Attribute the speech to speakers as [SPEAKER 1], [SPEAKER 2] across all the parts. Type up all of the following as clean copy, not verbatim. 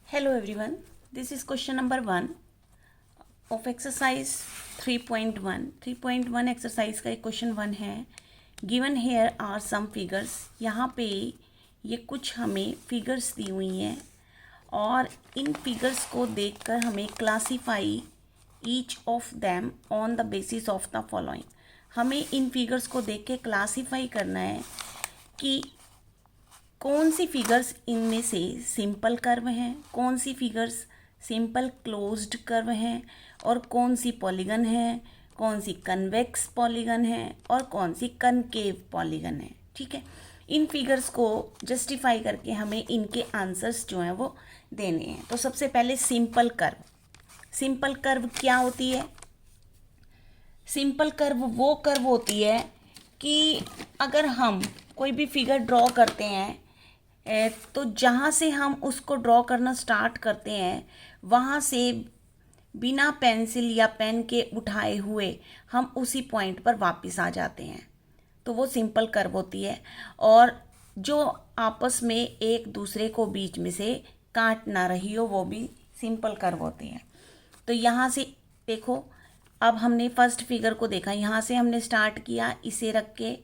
[SPEAKER 1] Hello everyone, this is question number 1 of exercise 3.1. 3.1 exercise का एक question 1 है. Given here are some figures. यहाँ पे ये कुछ हमें फिगर्स दी हुई हैं और इन फिगर्स को देखकर हमें classify each of them on the basis of the following. हमें इन फिगर्स को देख के क्लासीफाई करना है कि कौन सी फिगर्स इनमें से सिंपल कर्व हैं, कौन सी फिगर्स सिंपल क्लोज्ड कर्व हैं और कौन सी पॉलीगन है, कौन सी कन्वेक्स पॉलीगन है और कौन सी कनकेव पॉलीगन है. ठीक है, इन फिगर्स को जस्टिफाई करके हमें इनके आंसर्स जो हैं वो देने हैं. तो सबसे पहले सिंपल कर्व. सिंपल कर्व क्या होती है? सिंपल कर्व वो कर्व होती है कि अगर हम कोई भी फिगर ड्रॉ करते हैं तो जहाँ से हम उसको ड्रॉ करना स्टार्ट करते हैं वहाँ से बिना पेंसिल या पेन के उठाए हुए हम उसी पॉइंट पर वापस आ जाते हैं, तो वो सिंपल कर्व होती है. और जो आपस में एक दूसरे को बीच में से काट ना रही हो वो भी सिंपल कर्व होती है. तो यहाँ से देखो, अब हमने फर्स्ट फिगर को देखा, यहाँ से हमने स्टार्ट किया, इसे रख के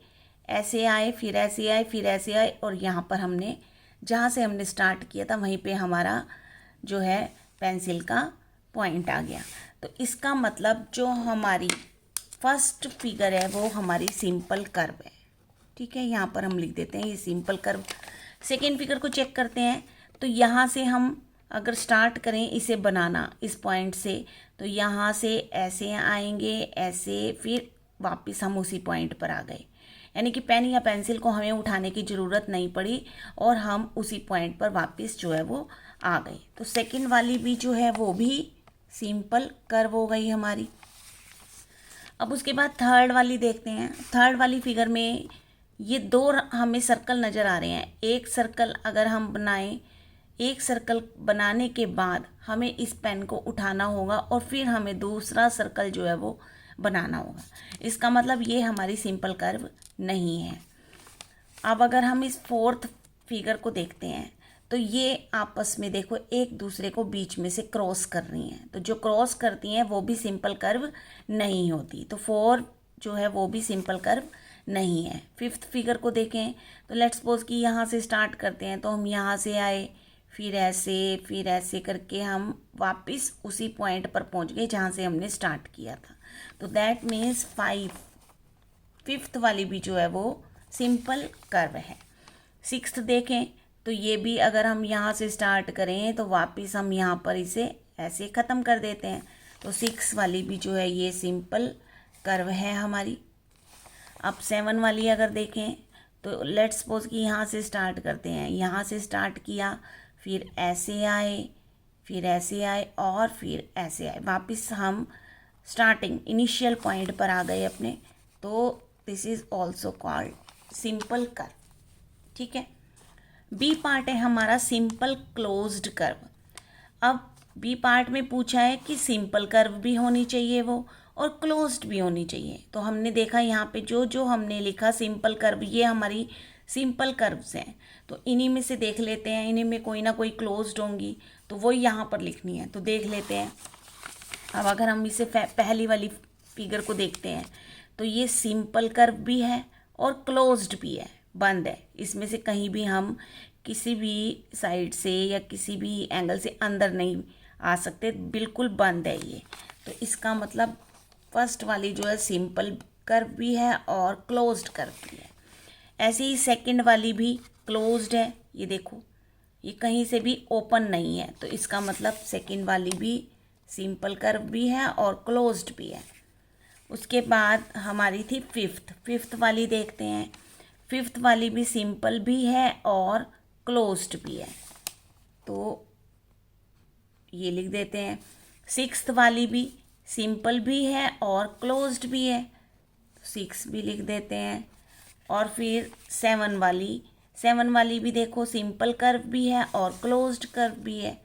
[SPEAKER 1] ऐसे आए, फिर ऐसे आए, फिर ऐसे आए और यहाँ पर हमने जहाँ से हमने स्टार्ट किया था वहीं पे हमारा जो है पेंसिल का पॉइंट आ गया. तो इसका मतलब जो हमारी फर्स्ट फिगर है वो हमारी सिंपल कर्व है. ठीक है, यहाँ पर हम लिख देते हैं ये सिंपल कर्व. सेकेंड फिगर को चेक करते हैं. तो यहाँ से हम अगर स्टार्ट करें इसे बनाना इस पॉइंट से, तो यहाँ से ऐसे आएंगे, ऐसे, फिर वापस हम उसी पॉइंट पर आ गए. यानी कि पेन या पेंसिल को हमें उठाने की ज़रूरत नहीं पड़ी और हम उसी पॉइंट पर वापस जो है वो आ गए. तो सेकंड वाली भी जो है वो भी सिंपल कर्व हो गई हमारी. अब उसके बाद थर्ड वाली देखते हैं. थर्ड वाली फिगर में ये दो हमें सर्कल नज़र आ रहे हैं. एक सर्कल अगर हम बनाएं, एक सर्कल बनाने के बाद हमें इस पेन को उठाना होगा और फिर हमें दूसरा सर्कल जो है वो बनाना होगा. इसका मतलब ये हमारी सिंपल कर्व नहीं है. अब अगर हम इस फोर्थ फिगर को देखते हैं तो ये आपस में देखो एक दूसरे को बीच में से क्रॉस कर रही हैं. तो जो क्रॉस करती हैं वो भी सिंपल कर्व नहीं होती. तो फोर जो है वो भी सिंपल कर्व नहीं है. फिफ्थ फिगर को देखें तो लेट्स सपोज कि यहाँ से स्टार्ट करते हैं. तो हम यहाँ से आए, फिर ऐसे करके हम वापस उसी पॉइंट पर पहुँच गए जहाँ से हमने स्टार्ट किया था. तो दैट मीन्स फिफ्थ वाली भी जो है वो सिंपल कर्व है. सिक्स्थ देखें तो ये भी अगर हम यहाँ से स्टार्ट करें तो वापस हम यहाँ पर इसे ऐसे ख़त्म कर देते हैं. तो सिक्स वाली भी जो है ये सिंपल कर्व है हमारी. अब सेवन वाली अगर देखें तो लेट्स सपोज कि यहाँ से स्टार्ट करते हैं. यहाँ से स्टार्ट किया, फिर ऐसे आए, फिर ऐसे आए और फिर ऐसे आए, वापस हम स्टार्टिंग इनिशियल पॉइंट पर आ गए अपने. तो this is also called simple curve. ठीक है. बी पार्ट है हमारा सिंपल क्लोज्ड कर्व. अब बी पार्ट में पूछा है कि सिंपल कर्व भी होनी चाहिए वो और क्लोज्ड भी होनी चाहिए. तो हमने देखा यहाँ पे जो जो हमने लिखा सिंपल कर्व, ये हमारी सिंपल कर्व्स हैं. तो इन्हीं में से देख लेते हैं, इन्हीं में कोई ना कोई क्लोज्ड होंगी तो वो यहाँ पर लिखनी है. तो देख लेते हैं. अब अगर हम इसे पहली वाली फिगर को देखते हैं तो ये सिंपल कर्व भी है और क्लोज्ड भी है, बंद है. इसमें से कहीं भी हम किसी भी साइड से या किसी भी एंगल से अंदर नहीं आ सकते, बिल्कुल बंद है ये. तो इसका मतलब फर्स्ट वाली जो है सिंपल कर्व भी है और क्लोज्ड कर्व भी है. ऐसे ही सेकंड वाली भी क्लोज्ड है. ये देखो, ये कहीं से भी ओपन नहीं है. तो इसका मतलब सेकंड वाली भी सिंपल कर्व भी है और क्लोज्ड भी है. उसके बाद हमारी थी फिफ्थ वाली देखते हैं. फिफ्थ वाली भी सिंपल भी है और क्लोज्ड भी है. तो ये लिख देते हैं. सिक्स्थ वाली भी सिंपल भी है और क्लोज्ड भी है, सिक्स भी लिख देते हैं. और फिर सेवन वाली भी देखो सिंपल कर्व भी है और क्लोज्ड कर्व भी है.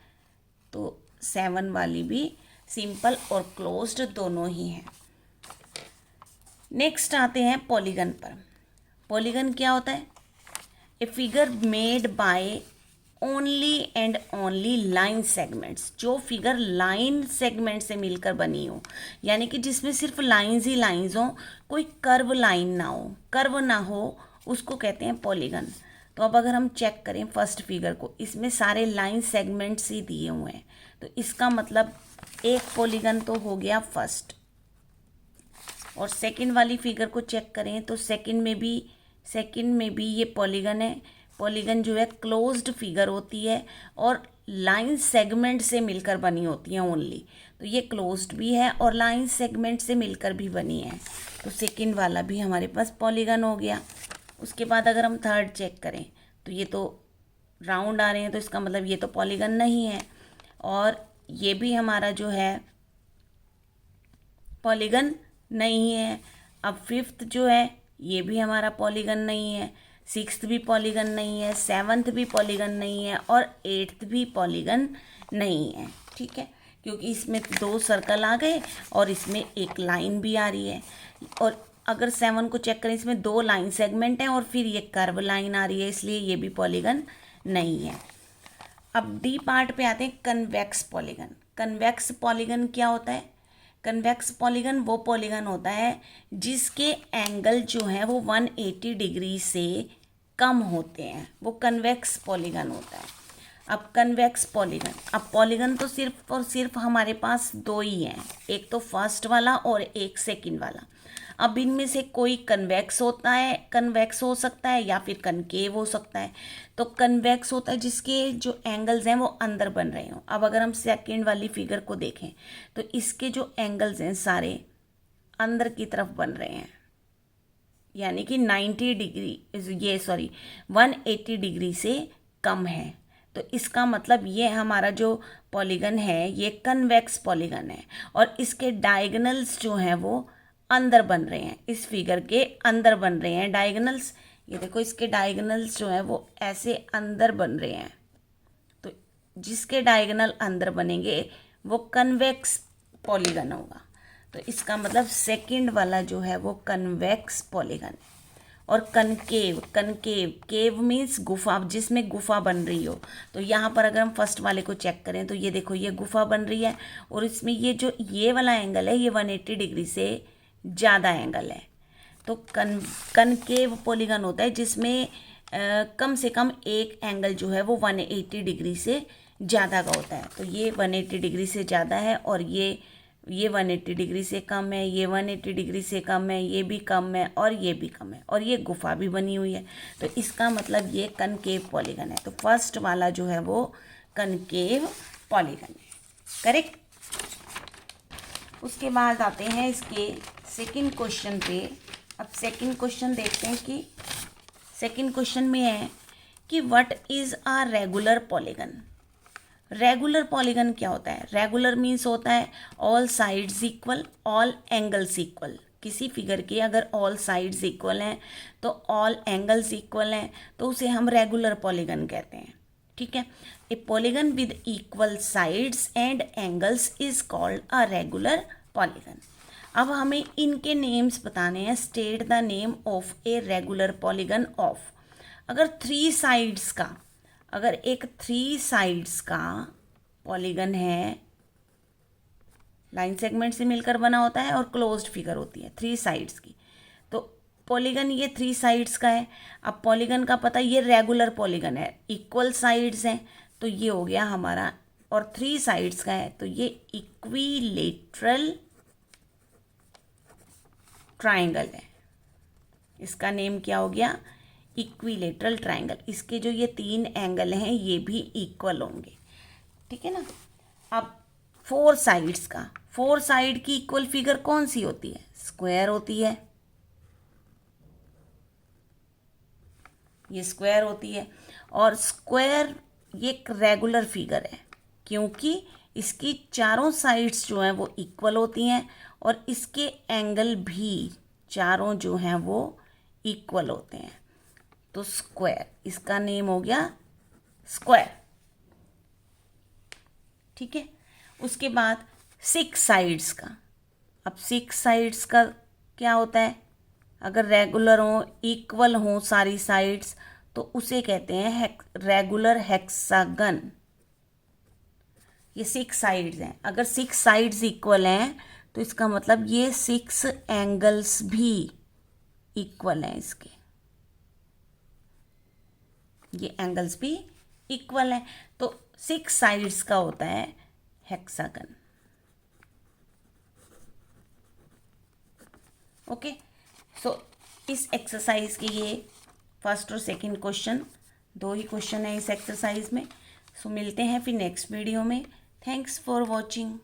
[SPEAKER 1] तो सेवन वाली भी सिंपल और क्लोज्ड दोनों ही हैं. नेक्स्ट आते हैं पॉलीगन पर. पॉलीगन क्या होता है? A figure made by only and only line segments, जो फिगर लाइन सेगमेंट से मिलकर बनी हो, यानी कि जिसमें सिर्फ लाइंस ही लाइंस हो, कोई कर्व लाइन ना हो, कर्व ना हो, उसको कहते हैं पॉलीगन। तो अब अगर हम चेक करें फर्स्ट फिगर को, इसमें सारे लाइन सेगमेंट्स ही दिए हुए हैं, तो इसका मतलब एक पॉलीगन तो हो गया फर्स्ट। और सेकंड वाली फिगर को चेक करें तो सेकंड में भी ये पॉलीगन है। पॉलीगन जो है क्लोज्ड फिगर होती है और लाइन सेगमेंट से मिलकर बनी होती है ओनली, तो ये क्लोज्ड भी है और लाइन सेगमेंट से मिलकर भी बनी है, तो सेकंड वाला भी हमारे पास पॉलीगन हो गया। उसके बाद अगर हम थर्ड चेक करें तो ये तो राउंड आ रहे हैं, तो इसका मतलब ये तो पॉलीगन नहीं है, और ये भी हमारा जो है पॉलीगन नहीं है। अब फिफ्थ जो है ये भी हमारा पॉलीगन नहीं है, सिक्स्थ भी पॉलीगन नहीं है, सेवन्थ भी पॉलीगन नहीं है, और एट्थ भी पॉलीगन नहीं है। ठीक है, क्योंकि इसमें 2 सर्कल आ गए और इसमें एक लाइन भी आ रही है। और अगर 7 को चेक करें, इसमें 2 लाइन सेगमेंट हैं और फिर ये कर्व लाइन आ रही है, इसलिए ये भी पॉलीगन नहीं है। अब डी पार्ट पे आते हैं, कन्वेक्स पॉलीगन। कन्वेक्स पॉलीगन क्या होता है? कन्वेक्स पॉलीगन वो पॉलीगन होता है जिसके एंगल जो है वो 180 डिग्री से कम होते हैं, वो कन्वेक्स पॉलीगन होता है। अब कन्वेक्स पॉलीगन, अब पॉलीगन तो सिर्फ और सिर्फ हमारे पास 2 ही हैं, एक तो फर्स्ट वाला और एक सेकंड वाला। अब इनमें से कोई कन्वेक्स होता है, कन्वेक्स हो सकता है, या फिर कनकेव हो सकता है। तो कन्वेक्स होता है जिसके जो एंगल्स हैं वो अंदर बन रहे हों। अब अगर हम सेकंड वाली फिगर को देखें तो इसके जो एंगल्स हैं सारे अंदर की तरफ बन रहे हैं, यानी कि 90 डिग्री, ये सॉरी 180 डिग्री से कम है। तो इसका मतलब ये हमारा जो पॉलीगन है ये कन्वेक्स पॉलीगन है, और इसके डायगोनल्स जो हैं वो अंदर बन रहे हैं, इस फिगर के अंदर बन रहे हैं डायगोनल्स। ये देखो, इसके डायगोनल्स जो हैं वो ऐसे अंदर बन रहे हैं, तो जिसके डायगोनल अंदर बनेंगे वो कन्वेक्स पॉलीगन होगा। तो इसका मतलब सेकंड वाला जो है वो कन्वेक्स पॉलीगन है। और कनकेव, कनकेव, केव मीन्स गुफा, जिसमें गुफा बन रही हो। तो यहाँ पर अगर हम फर्स्ट वाले को चेक करें तो ये देखो, ये गुफा बन रही है, और इसमें ये जो ये वाला एंगल है ये 180 डिग्री से ज़्यादा एंगल है। तो कनकेव पॉलीगन होता है जिसमें कम से कम एक एंगल जो है वो 180 डिग्री से ज़्यादा का होता है। तो ये 180 डिग्री से ज़्यादा है, और ये 180 डिग्री से कम है, ये 180 डिग्री से कम है, ये भी कम है, और ये भी कम है, और ये गुफा भी बनी हुई है। तो इसका मतलब ये कनकेव पॉलीगन है। तो फर्स्ट वाला जो है वो कनकेव पॉलीगन है, करेक्ट। उसके बाद आते हैं इसके सेकंड क्वेश्चन पे। अब सेकंड क्वेश्चन देखते हैं कि सेकंड क्वेश्चन में है कि what is a regular polygon. Regular polygon क्या होता है? रेगुलर मीन्स होता है all sides equal, all angles equal. किसी फिगर के अगर ऑल साइड्स इक्वल हैं तो ऑल एंगल्स इक्वल हैं, तो उसे हम रेगुलर पॉलीगन कहते हैं। ठीक है, ए polygon with equal sides and angles is called a regular polygon. अब हमें इनके नेम्स बताने हैं। State the name of a regular polygon of. अगर 3 साइड्स का, अगर एक 3 साइड्स का पॉलीगन है, लाइन सेगमेंट से मिलकर बना होता है और क्लोज्ड फिगर होती है 3 साइड्स की, तो पॉलीगन ये 3 साइड्स का है। अब पॉलीगन का पता, ये रेगुलर पॉलीगन है, इक्वल साइड्स हैं, तो ये हो गया हमारा, और 3 साइड्स का है तो ये इक्विलेटरल ट्राइंगल है। इसका नेम क्या हो गया? Equilateral triangle. इसके जो ये 3 एंगल हैं ये भी इक्वल होंगे, ठीक है ना। अब 4 साइड्स का, 4 साइड की इक्वल फिगर कौन सी होती है? स्क्वायर होती है, ये स्क्वायर होती है। और स्क्वायर ये एक रेगुलर फिगर है क्योंकि इसकी चारों साइड्स जो हैं वो इक्वल होती हैं, और इसके एंगल भी चारों जो हैं वो इक्वल होते हैं। तो स्क्वायर, इसका नेम हो गया स्क्वायर, ठीक है। उसके बाद 6 साइड्स का। अब 6 साइड्स का क्या होता है? अगर रेगुलर हो, इक्वल हो सारी साइड्स, तो उसे कहते हैं रेगुलर हेक्सागन। ये 6 साइड्स हैं, अगर 6 साइड्स इक्वल हैं तो इसका मतलब ये 6 एंगल्स भी इक्वल हैं इसके, ये एंगल्स भी इक्वल हैं, तो 6 साइड्स का होता है हेक्सागन। ओके, सो इस एक्सरसाइज के ये फर्स्ट और सेकंड क्वेश्चन, 2 ही क्वेश्चन है इस एक्सरसाइज में। सो मिलते हैं फिर नेक्स्ट वीडियो में। Thanks for watching.